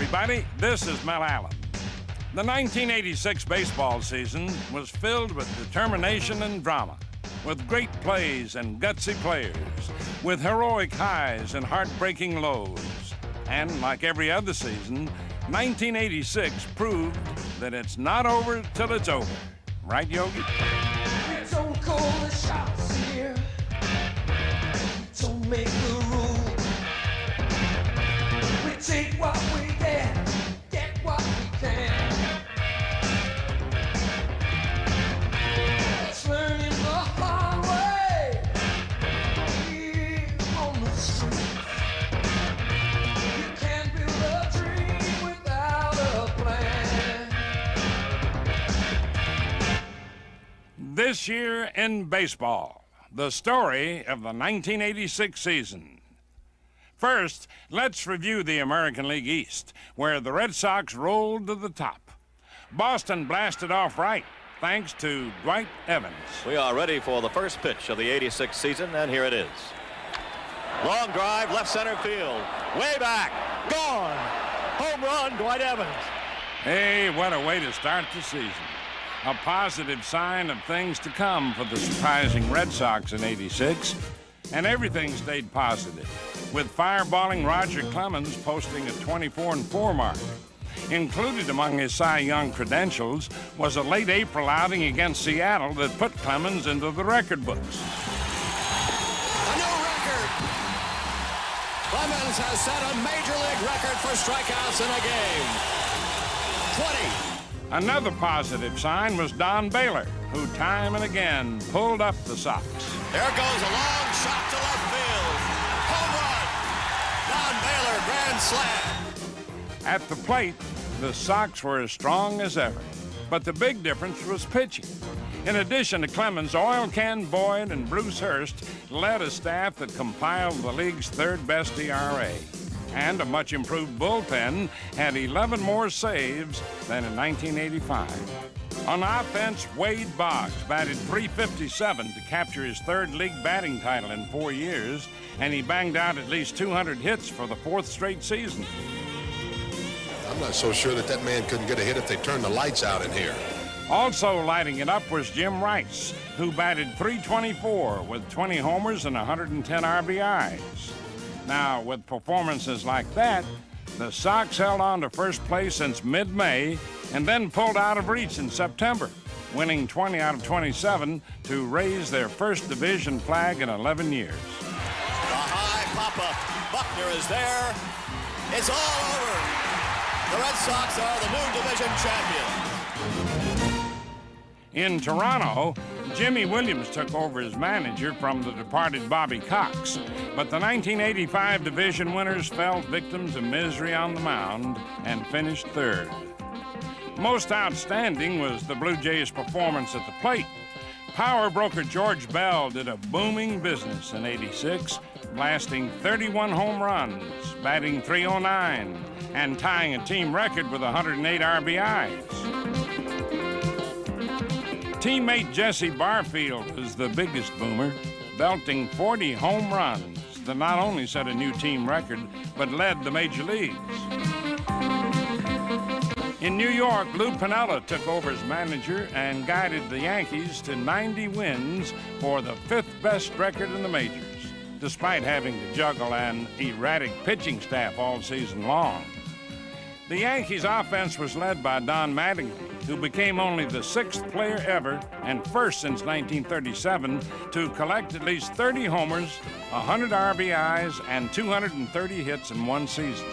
everybody. This is Mel Allen. The 1986 baseball season was filled with determination and drama, with great plays and gutsy players, with heroic highs and heartbreaking lows. And like every other season, 1986 proved that it's not over till it's over. Right, Yogi? We don't call the shots here. We don't make the rules. We take what we get what we can. It's learning the hard way here on the street. You can't build a dream without a plan. This year in baseball, the story of the 1986 season. First, let's review the American League East, where the Red Sox rolled to the top. Boston blasted off right, thanks to Dwight Evans. We are ready for the first pitch of the 86 season, and here it is. Long drive, left center field. Way back. Gone. Home run, Dwight Evans. Hey, what a way to start the season. A positive sign of things to come for the surprising Red Sox in '86, and everything stayed positive, with fireballing Roger Clemens posting a 24-4 mark. Included among his Cy Young credentials was a late April outing against Seattle that put Clemens into the record books. A new record! Clemens has set a major league record for strikeouts in a game. 20. Another positive sign was Don Baylor, who time and again pulled up the Sox. There goes a long shot to left field. Home run! Don Baylor, grand slam. At the plate, the Sox were as strong as ever, but the big difference was pitching. In addition to Clemens, Oil Can Boyd and Bruce Hurst led a staff that compiled the league's third-best ERA. And a much-improved bullpen had 11 more saves than in 1985. On offense, Wade Boggs batted .357 to capture his third league batting title in 4 years, and he banged out at least 200 hits for the fourth straight season. I'm not so sure that man couldn't get a hit if they turned the lights out in here. Also lighting it up was Jim Rice, who batted .324 with 20 homers and 110 RBIs. Now, with performances like that, the Sox held on to first place since mid-May and then pulled out of reach in September, winning 20 out of 27 to raise their first division flag in 11 years. The high pop-up. Buckner is there. It's all over. The Red Sox are the new division champion. In Toronto, Jimmy Williams took over as manager from the departed Bobby Cox, but the 1985 division winners fell victims of misery on the mound and finished third. Most outstanding was the Blue Jays' performance at the plate. Power broker George Bell did a booming business in '86, blasting 31 home runs, batting .309, and tying a team record with 108 RBIs. Teammate Jesse Barfield was the biggest boomer, belting 40 home runs that not only set a new team record, but led the major leagues. In New York, Lou Piniella took over as manager and guided the Yankees to 90 wins for the fifth best record in the majors, despite having to juggle an erratic pitching staff all season long. The Yankees' offense was led by Don Mattingly, who became only the sixth player ever and first since 1937 to collect at least 30 homers, 100 RBIs, and 230 hits in one season.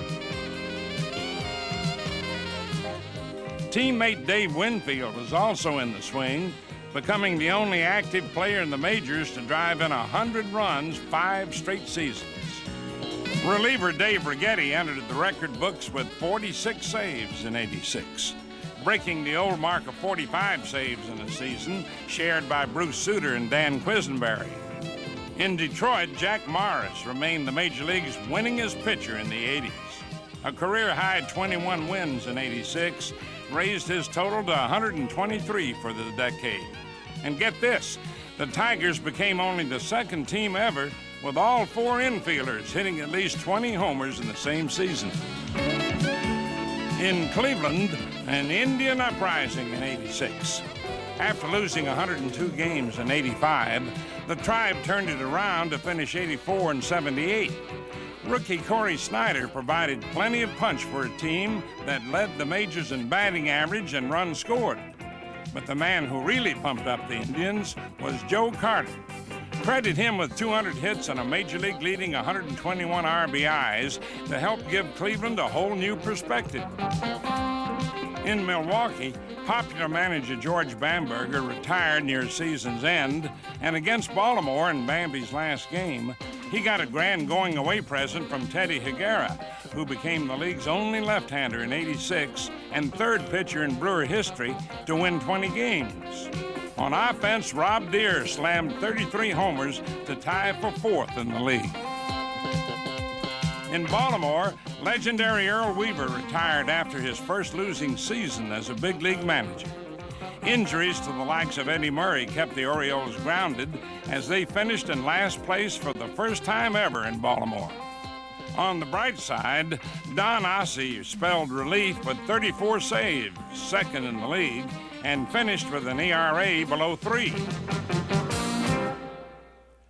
Teammate Dave Winfield was also in the swing, becoming the only active player in the majors to drive in 100 runs 5 straight seasons. Reliever Dave Righetti entered the record books with 46 saves in '86, breaking the old mark of 45 saves in a season, shared by Bruce Sutter and Dan Quisenberry. In Detroit, Jack Morris remained the Major League's winningest pitcher in the '80s. A career-high 21 wins in '86 raised his total to 123 for the decade. And get this, the Tigers became only the second team ever with all 4 infielders hitting at least 20 homers in the same season. In Cleveland, an Indian uprising in '86. After losing 102 games in '85, the Tribe turned it around to finish 84 and 78. Rookie Corey Snyder provided plenty of punch for a team that led the majors in batting average and runs scored. But the man who really pumped up the Indians was Joe Carter. Credit him with 200 hits and a Major League leading 121 RBIs to help give Cleveland a whole new perspective. In Milwaukee, popular manager George Bamberger retired near season's end, and against Baltimore in Bambi's last game, he got a grand going-away present from Teddy Higuera, who became the league's only left-hander in '86 and third pitcher in Brewer history to win 20 games. On offense, Rob Deere slammed 33 homers to tie for fourth in the league. In Baltimore, legendary Earl Weaver retired after his first losing season as a big league manager. Injuries to the likes of Eddie Murray kept the Orioles grounded as they finished in last place for the first time ever in Baltimore. On the bright side, Don Ossie spelled relief with 34 saves, second in the league, and finished with an ERA below 3.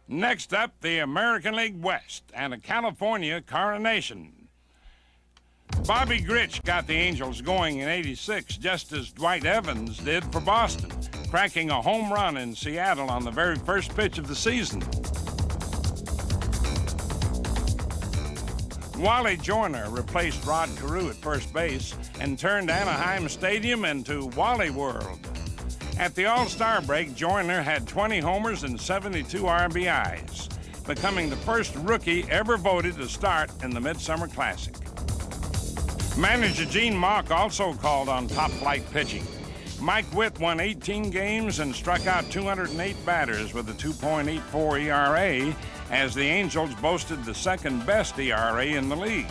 Next up, the American League West and a California coronation. Bobby Grich got the Angels going in '86, just as Dwight Evans did for Boston, cracking a home run in Seattle on the very first pitch of the season. Wally Joyner replaced Rod Carew at first base and turned Anaheim Stadium into Wally World. At the All-Star break, Joyner had 20 homers and 72 RBIs, becoming the first rookie ever voted to start in the Midsummer Classic. Manager Gene Mauch also called on top-flight pitching. Mike Witt won 18 games and struck out 208 batters with a 2.84 ERA, as the Angels boasted the second-best ERA in the league.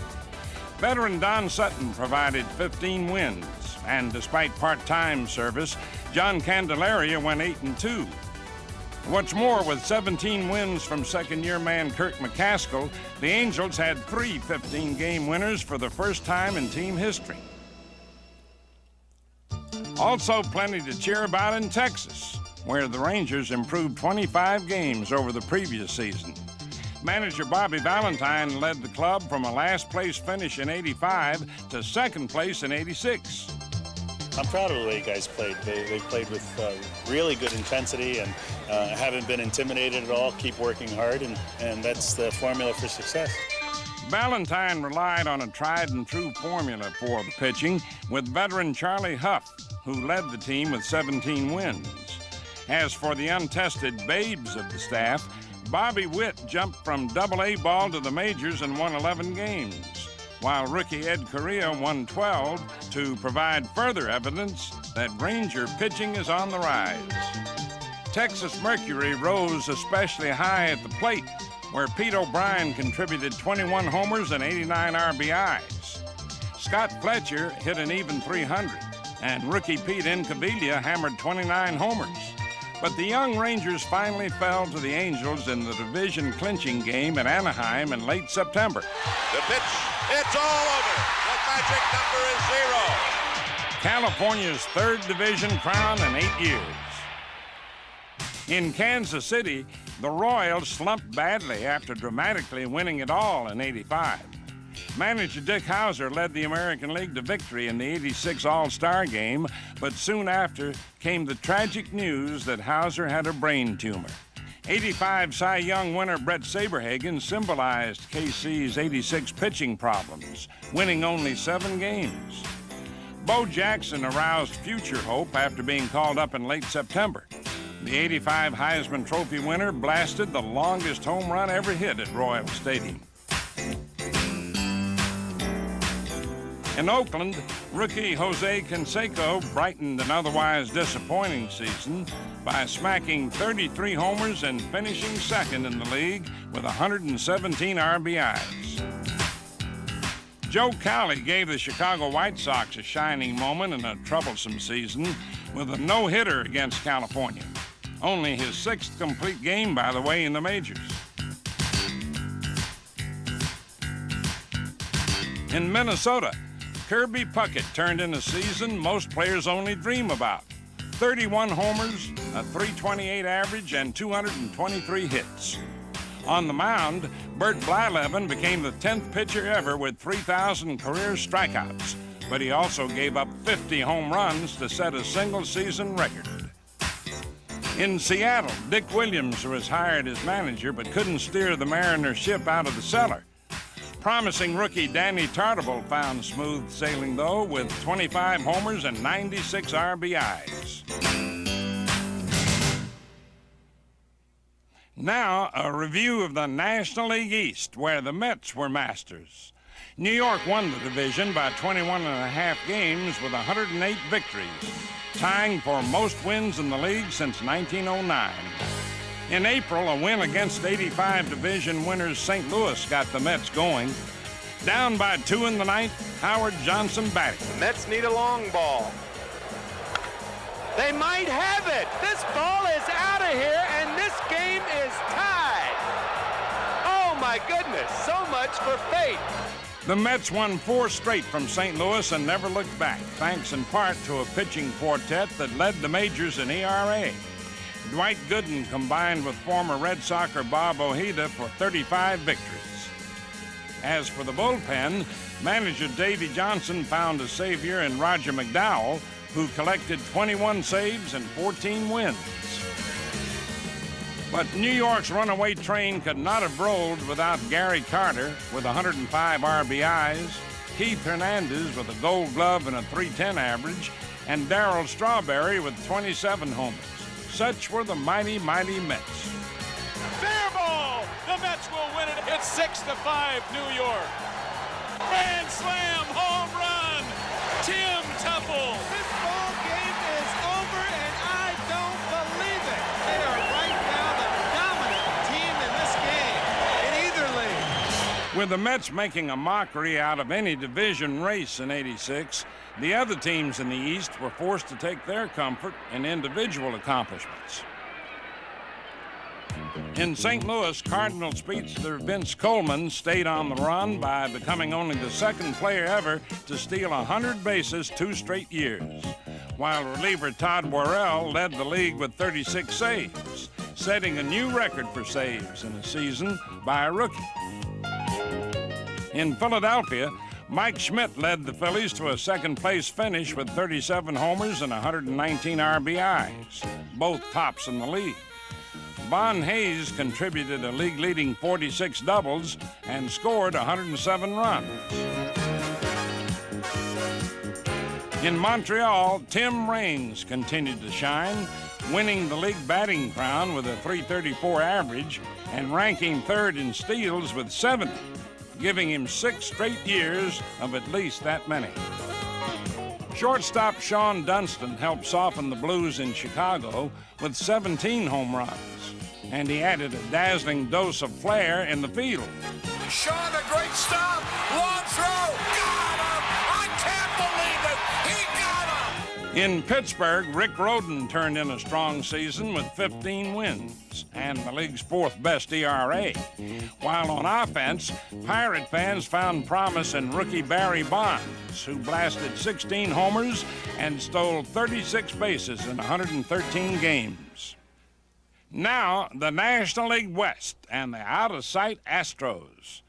Veteran Don Sutton provided 15 wins, and despite part-time service, John Candelaria went 8-2. What's more, with 17 wins from second-year man Kirk McCaskill, the Angels had 3 15-game winners for the first time in team history. Also plenty to cheer about in Texas, where the Rangers improved 25 games over the previous season. Manager Bobby Valentine led the club from a last-place finish in '85 to second place in '86. I'm proud of the way guys played. They played with really good intensity and haven't been intimidated at all, keep working hard, and that's the formula for success. Valentine relied on a tried-and-true formula for the pitching with veteran Charlie Huff, who led the team with 17 wins. As for the untested babes of the staff, Bobby Witt jumped from Double-A ball to the majors and won 11 games, while rookie Ed Correa won 12 to provide further evidence that Ranger pitching is on the rise. Texas Mercury rose especially high at the plate, where Pete O'Brien contributed 21 homers and 89 RBIs. Scott Fletcher hit an even 300, and rookie Pete Incaviglia hammered 29 homers. But the young Rangers finally fell to the Angels in the division-clinching game at Anaheim in late September. The pitch, it's all over. The magic number is 0. California's third division crown in 8 years. In Kansas City, the Royals slumped badly after dramatically winning it all in '85. Manager Dick Hauser led the American League to victory in the '86 All-Star game, but soon after came the tragic news that Hauser had a brain tumor. '85 Cy Young winner Brett Saberhagen symbolized KC's '86 pitching problems, winning only 7 games. Bo Jackson aroused future hope after being called up in late September. The '85 Heisman Trophy winner blasted the longest home run ever hit at Royal Stadium. In Oakland, rookie Jose Canseco brightened an otherwise disappointing season by smacking 33 homers and finishing second in the league with 117 RBIs. Joe Cowley gave the Chicago White Sox a shining moment in a troublesome season with a no-hitter against California. Only his 6th complete game, by the way, in the majors. In Minnesota, Kirby Puckett turned in a season most players only dream about. 31 homers, a .328 average, and 223 hits. On the mound, Bert Blyleven became the 10th pitcher ever with 3,000 career strikeouts, but he also gave up 50 home runs to set a single-season record. In Seattle, Dick Williams was hired as manager but couldn't steer the Mariners ship out of the cellar. Promising rookie Danny Tartabull found smooth sailing, though, with 25 homers and 96 RBIs. Now, a review of the National League East, where the Mets were masters. New York won the division by 21.5 games with 108 victories, tying for most wins in the league since 1909. In April, a win against 85 division winners St. Louis got the Mets going. Down by 2 in the ninth, Howard Johnson batting. The Mets need a long ball. They might have it. This ball is out of here, and this game is tied. Oh, my goodness, so much for fate. The Mets won 4 straight from St. Louis and never looked back, thanks in part to a pitching quartet that led the majors in ERA. Dwight Gooden combined with former Red Soxer Bob Ojeda for 35 victories. As for the bullpen, manager Davey Johnson found a savior in Roger McDowell, who collected 21 saves and 14 wins. But New York's runaway train could not have rolled without Gary Carter with 105 RBIs, Keith Hernandez with a Gold Glove and a .310 average, and Darryl Strawberry with 27 homers. Such were the mighty, mighty Mets. Fair ball! The Mets will win it. It's 6-5 New York. Grand slam home run! Tim Teufel. This ball game is over, and I don't believe it. They are right now the dominant team in this game, in either league. With the Mets making a mockery out of any division race in '86, the other teams in the East were forced to take their comfort in individual accomplishments. In St. Louis, Cardinal speedster Vince Coleman stayed on the run by becoming only the second player ever to steal 100 bases 2 straight years, while reliever Todd Worrell led the league with 36 saves, setting a new record for saves in a season by a rookie. In Philadelphia, Mike Schmidt led the Phillies to a second-place finish with 37 homers and 119 RBIs, both tops in the league. Bon Hayes contributed a league-leading 46 doubles and scored 107 runs. In Montreal, Tim Raines continued to shine, winning the league batting crown with a .334 average and ranking 3rd in steals with 70, giving him 6 straight years of at least that many. Shortstop Sean Dunston helped soften the Blues in Chicago with 17 home runs, and he added a dazzling dose of flair in the field. Sean, a great stop. Long throw. Got him. I can't believe it. He got him. In Pittsburgh, Rick Rhoden turned in a strong season with 15 wins and the league's 4th best ERA. While on offense, Pirate fans found promise in rookie Barry Bonds, who blasted 16 homers and stole 36 bases in 113 games. Now, the National League West and the out-of-sight Astros.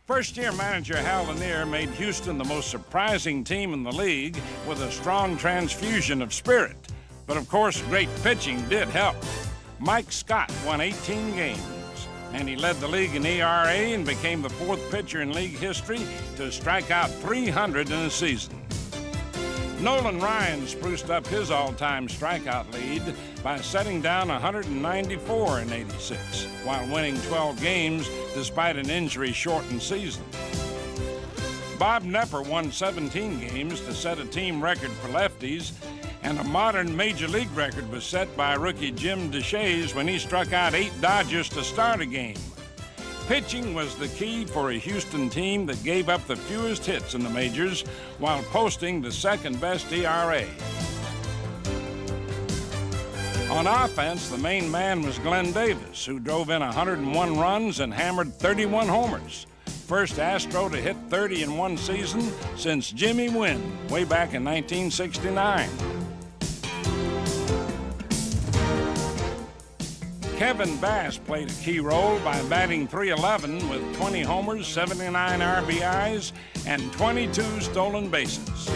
First-year manager Hal Lanier made Houston the most surprising team in the league with a strong transfusion of spirit. But, of course, great pitching did help. Mike Scott won 18 games, and he led the league in ERA and became the 4th pitcher in league history to strike out 300 in a season. Nolan Ryan spruced up his all-time strikeout lead by setting down 194 in '86, while winning 12 games despite an injury-shortened season. Bob Nepper won 17 games to set a team record for lefties, and a modern major league record was set by rookie Jim DeShays when he struck out 8 Dodgers to start a game. Pitching was the key for a Houston team that gave up the fewest hits in the majors while posting the 2nd-best ERA. On offense, the main man was Glenn Davis, who drove in 101 runs and hammered 31 homers. first Astro to hit 30 in one season since Jimmy Wynn way back in 1969. Kevin Bass played a key role by batting .311 with 20 homers, 79 RBIs, and 22 stolen bases.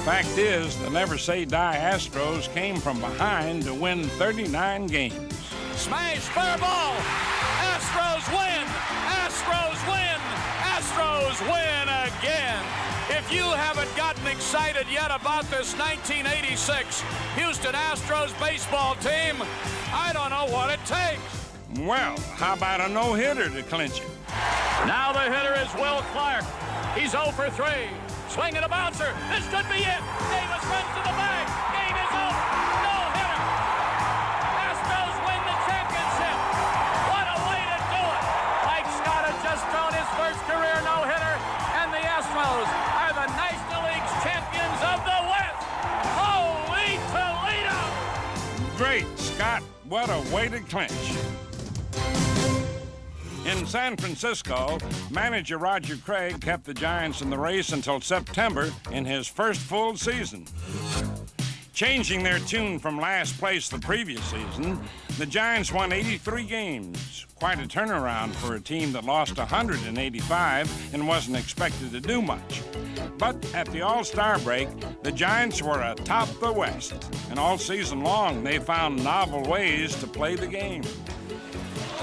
Fact is, the Never Say Die Astros came from behind to win 39 games. Smash, fair ball. Astros win. Astros win. Astros win again. If you haven't gotten excited yet about this 1986 Houston Astros baseball team, I don't know what it takes. Well, how about a no-hitter to clinch it? Now the hitter is Will Clark. He's 0 for 3. Swinging a bouncer. This could be it. Davis runs to the bag. Game is over. No hitter. Astros win the championship. What a way to do it. Mike Scott had just thrown his first career no-hitter, and the Astros are the National League's champions of the West. Holy Toledo! Great Scott, what a way to clinch. In San Francisco, manager Roger Craig kept the Giants in the race until September in his first full season. Changing their tune from last place the previous season, the Giants won 83 games. Quite a turnaround for a team that lost 185 and wasn't expected to do much. But at the All-Star break, the Giants were atop the West, and all season long they found novel ways to play the game.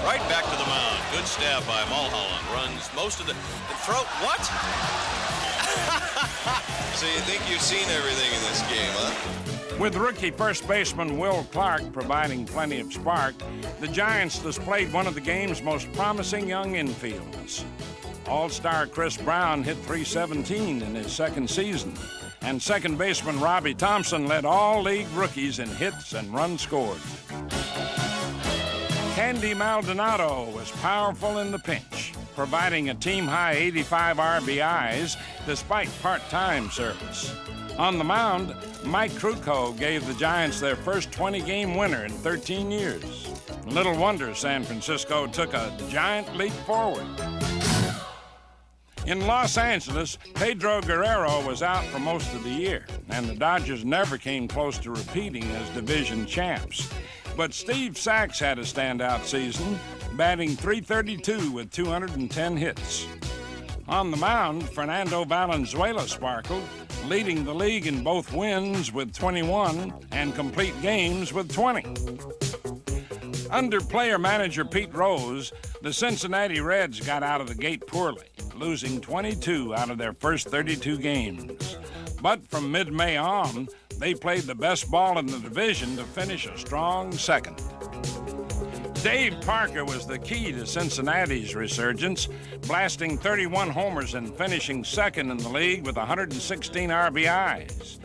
Right back to the mound. Good stab by Mulholland. Runs most of the throw. What? So you think you've seen everything in this game, huh? With rookie first baseman Will Clark providing plenty of spark, the Giants displayed one of the game's most promising young infields. All-star Chris Brown hit .317 in his second season, and second baseman Robbie Thompson led all league rookies in hits and runs scored. Candy Maldonado was powerful in the pinch, providing a team-high 85 RBIs despite part-time service. On the mound, Mike Krukow gave the Giants their first 20-game winner in 13 years. Little wonder San Francisco took a giant leap forward. In Los Angeles, Pedro Guerrero was out for most of the year, and the Dodgers never came close to repeating as division champs. But Steve Sax had a standout season, batting .332 with 210 hits. On the mound, Fernando Valenzuela sparkled, leading the league in both wins with 21 and complete games with 20. Under player-manager Pete Rose, the Cincinnati Reds got out of the gate poorly, losing 22 out of their first 32 games. But from mid-May on, they played the best ball in the division to finish a strong second. Dave Parker was the key to Cincinnati's resurgence, blasting 31 homers and finishing second in the league with 116 RBIs.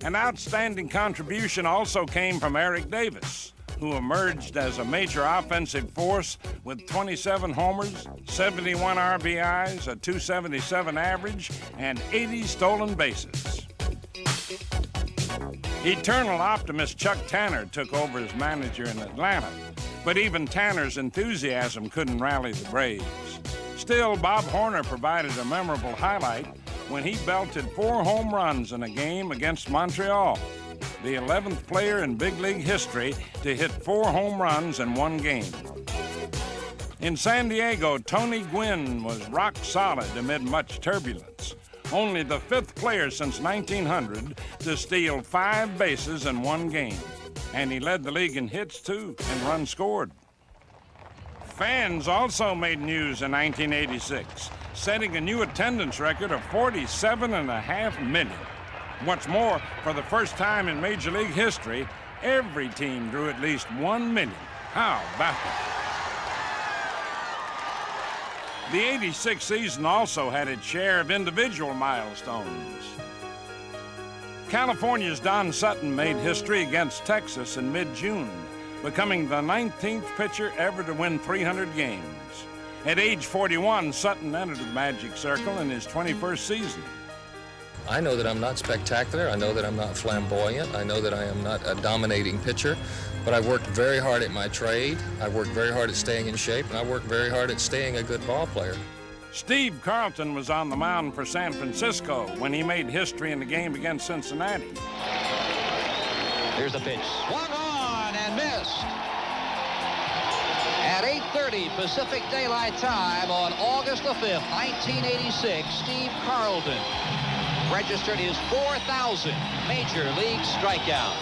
An outstanding contribution also came from Eric Davis, who emerged as a major offensive force with 27 homers, 71 RBIs, a .277 average, and 80 stolen bases. Eternal optimist Chuck Tanner took over as manager in Atlanta, but even Tanner's enthusiasm couldn't rally the Braves. Still, Bob Horner provided a memorable highlight when he belted 4 home runs in a game against Montreal, the 11th player in big league history to hit 4 home runs in one game. In San Diego, Tony Gwynn was rock solid amid much turbulence. Only the 5th player since 1900 to steal 5 bases in one game. And he led the league in hits, too, and runs scored. Fans also made news in 1986, setting a new attendance record of 47.5 million. What's more, for the first time in Major League history, every team drew at least 1 million. How about that? The 86 season also had its share of individual milestones. California's Don Sutton made history against Texas in mid-June, becoming the 19th pitcher ever to win 300 games. At age 41, Sutton entered the Magic Circle in his 21st season. I know that I'm not spectacular. I know that I'm not flamboyant. I know that I am not a dominating pitcher, but I worked very hard at my trade. I worked very hard at staying in shape, and I worked very hard at staying a good ball player. Steve Carlton was on the mound for San Francisco when he made history in the game against Cincinnati. Here's the pitch. Swung on and missed. At 8:30 Pacific Daylight Time on August the 5th, 1986, Steve Carlton registered his 4,000th Major League strikeout.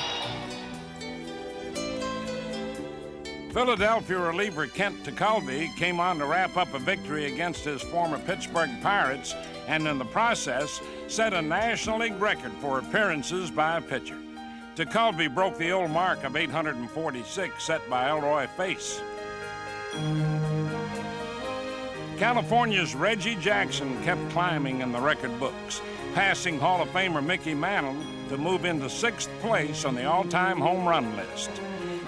Philadelphia reliever Kent TWIB came on to wrap up a victory against his former Pittsburgh Pirates and in the process set a National League record for appearances by a pitcher. TWIB broke the old mark of 846 set by Elroy Face. California's Reggie Jackson kept climbing in the record books, passing Hall of Famer Mickey Mantle to move into 6th place on the all-time home run list.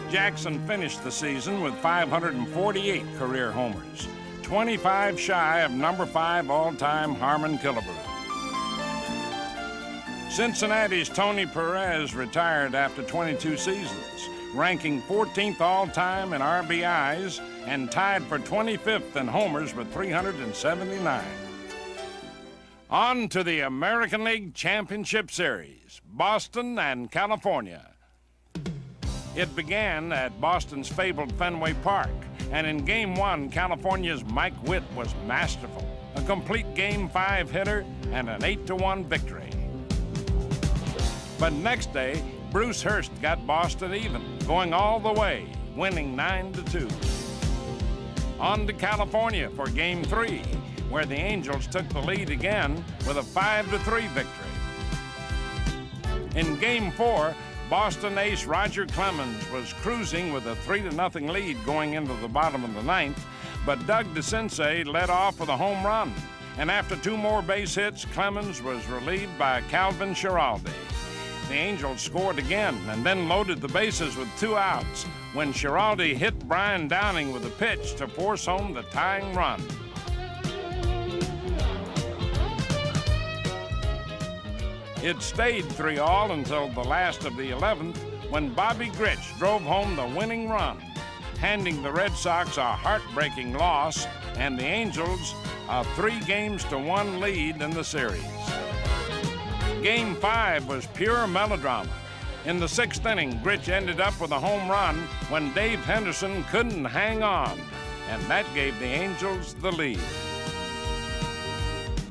Jackson finished the season with 548 career homers, 25 shy of number 5 all-time Harmon Killebrew. Cincinnati's Tony Perez retired after 22 seasons, ranking 14th all-time in RBIs and tied for 25th in homers with 379. On to the American League Championship Series, Boston and California. It began at Boston's fabled Fenway Park, and in Game 1, California's Mike Witt was masterful, a complete Game 5 hitter and an 8-1 victory. But next day, Bruce Hurst got Boston even, going all the way, winning 9-2. On to California for Game 3, where the Angels took the lead again with a 5-3 victory. In Game 4, Boston ace Roger Clemens was cruising with a 3-0 lead going into the bottom of the 9th, but Doug DeCinces led off with a home run, and after 2 more base hits, Clemens was relieved by Calvin Schiraldi. The Angels scored again and then loaded the bases with 2 outs when Schiraldi hit Brian Downing with a pitch to force home the tying run. It stayed 3-all until the last of the 11th when Bobby Grich drove home the winning run, handing the Red Sox a heartbreaking loss and the Angels a 3-1 lead in the series. Game 5 was pure melodrama. In the 6th inning, Grich ended up with a home run when Dave Henderson couldn't hang on, and that gave the Angels the lead.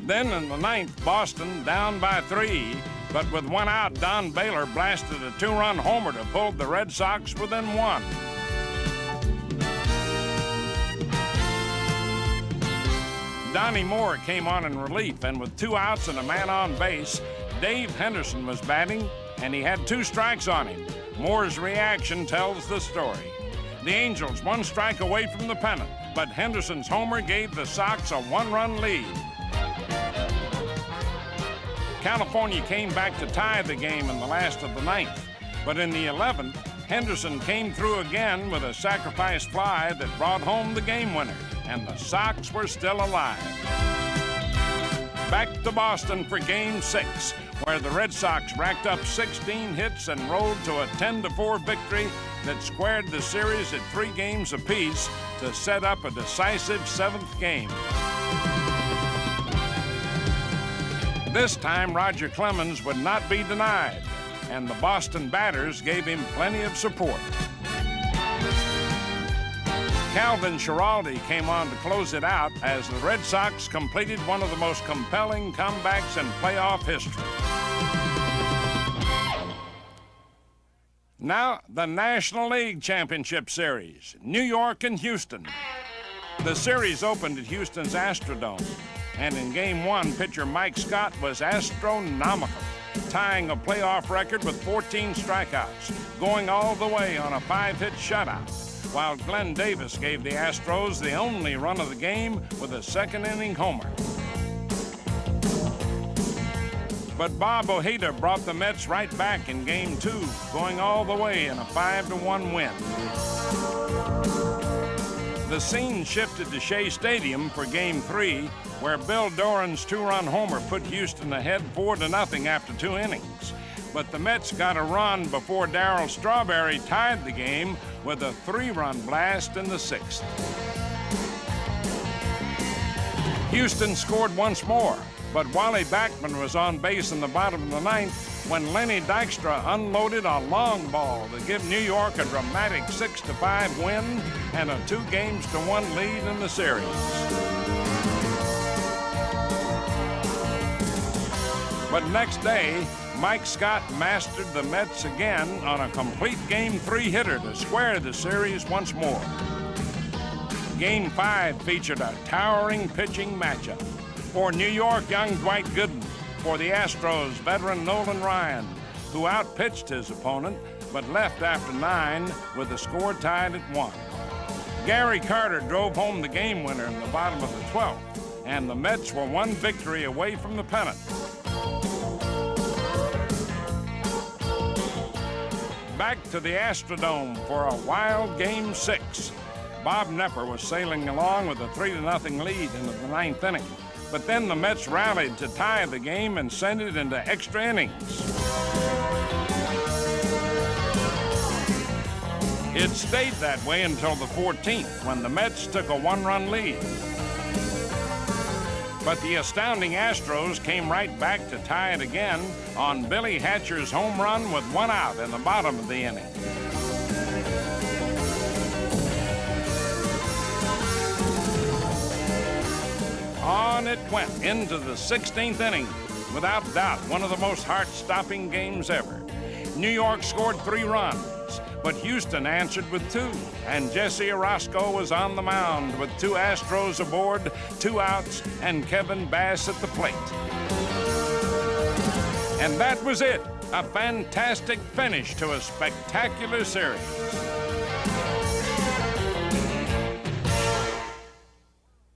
Then in the 9th, Boston down by 3, but with 1 out, Don Baylor blasted a 2-run homer to pull the Red Sox within 1. Donnie Moore came on in relief, and with 2 outs and a man on base, Dave Henderson was batting, and he had 2 strikes on him. Moore's reaction tells the story. The Angels 1 strike away from the pennant, but Henderson's homer gave the Sox a 1-run lead. California came back to tie the game in the last of the 9th, but in the 11th, Henderson came through again with a sacrifice fly that brought home the game winner, and the Sox were still alive. Back to Boston for Game 6, where the Red Sox racked up 16 hits and rolled to a 10-4 victory that squared the series at 3 games apiece to set up a decisive 7th game. This time, Roger Clemens would not be denied, and the Boston batters gave him plenty of support. Calvin Schiraldi came on to close it out as the Red Sox completed one of the most compelling comebacks in playoff history. Now, the National League Championship Series, New York and Houston. The series opened at Houston's Astrodome, and in Game 1, pitcher Mike Scott was astronomical, tying a playoff record with 14 strikeouts, going all the way on a 5-hit shutout, while Glenn Davis gave the Astros the only run of the game with a 2nd-inning homer. But Bob Ojeda brought the Mets right back in Game 2, going all the way in a 5-1 win. The scene shifted to Shea Stadium for Game 3, where Bill Doran's two-run homer put Houston ahead 4-0 after 2 innings. But the Mets got a run before Darryl Strawberry tied the game with a 3-run blast in the 6th. Houston scored once more, but Wally Backman was on base in the bottom of the 9th when Lenny Dykstra unloaded a long ball to give New York a dramatic 6-5 win and a 2-1 lead in the series. But next day, Mike Scott mastered the Mets again on a complete Game 3 hitter to square the series once more. Game 5 featured a towering pitching matchup. For New York, young Dwight Gooden. For the Astros, veteran Nolan Ryan, who outpitched his opponent but left after 9 with the score tied at 1. Gary Carter drove home the game winner in the bottom of the 12th, and the Mets were 1 victory away from the pennant. Back to the Astrodome for a wild Game 6. Bob Nepper was sailing along with a 3-0 lead into the 9th inning. But then the Mets rallied to tie the game and send it into extra innings. It stayed that way until the 14th, when the Mets took a 1-run lead. But the astounding Astros came right back to tie it again on Billy Hatcher's home run with 1 out in the bottom of the inning. On it went into the 16th inning. Without doubt, one of the most heart-stopping games ever. New York scored 3 runs, but Houston answered with 2, and Jesse Orosco was on the mound with 2 Astros aboard, 2 outs, and Kevin Bass at the plate. And that was it, a fantastic finish to a spectacular series.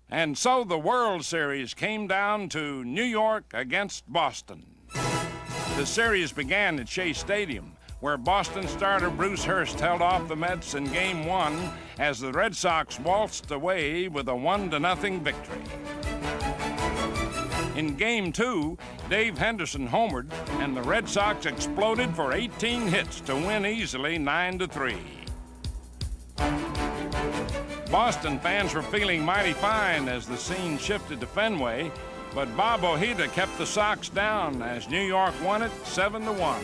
And so the World Series came down to New York against Boston. The series began at Shea Stadium, where Boston starter Bruce Hurst held off the Mets in Game 1 as the Red Sox waltzed away with a 1-0 victory. In Game 2, Dave Henderson homered, and the Red Sox exploded for 18 hits to win easily 9-3. Boston fans were feeling mighty fine as the scene shifted to Fenway, but Bob Ojeda kept the Sox down as New York won it 7-1.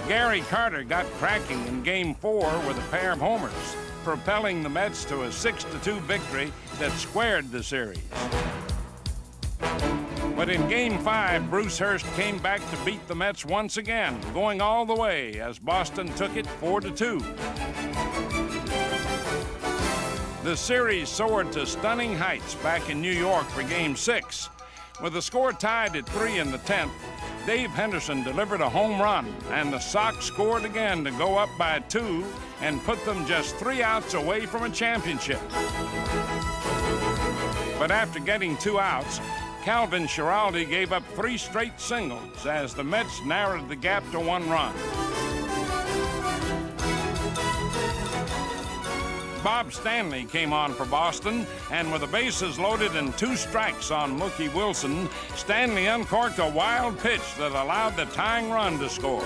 Gary Carter got cracking in Game 4 with a pair of homers, propelling the Mets to a 6-2 victory that squared the series. But in Game 5, Bruce Hurst came back to beat the Mets once again, going all the way as Boston took it 4-2. The series soared to stunning heights back in New York for Game 6. With the score tied at 3 in the 10th, Dave Henderson delivered a home run, and the Sox scored again to go up by 2 and put them just 3 outs away from a championship. But after getting 2 outs, Calvin Schiraldi gave up 3 straight singles as the Mets narrowed the gap to 1 run. Bob Stanley came on for Boston, and with the bases loaded and 2 strikes on Mookie Wilson, Stanley uncorked a wild pitch that allowed the tying run to score.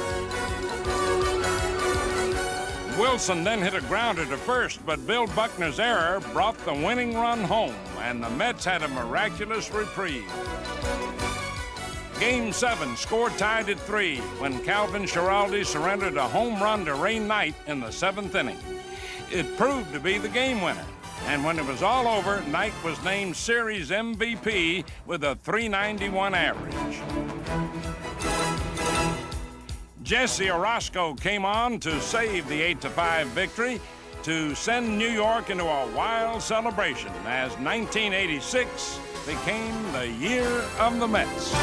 Wilson then hit a grounder to first, but Bill Buckner's error brought the winning run home, and the Mets had a miraculous reprieve. Game 7 score tied at 3 when Calvin Schiraldi surrendered a home run to Ray Knight in the 7th inning. It proved to be the game winner, and when it was all over, Knight was named Series MVP with a .391 average. Jesse Orosco came on to save the 8-5 victory to send New York into a wild celebration as 1986 became the year of the Mets.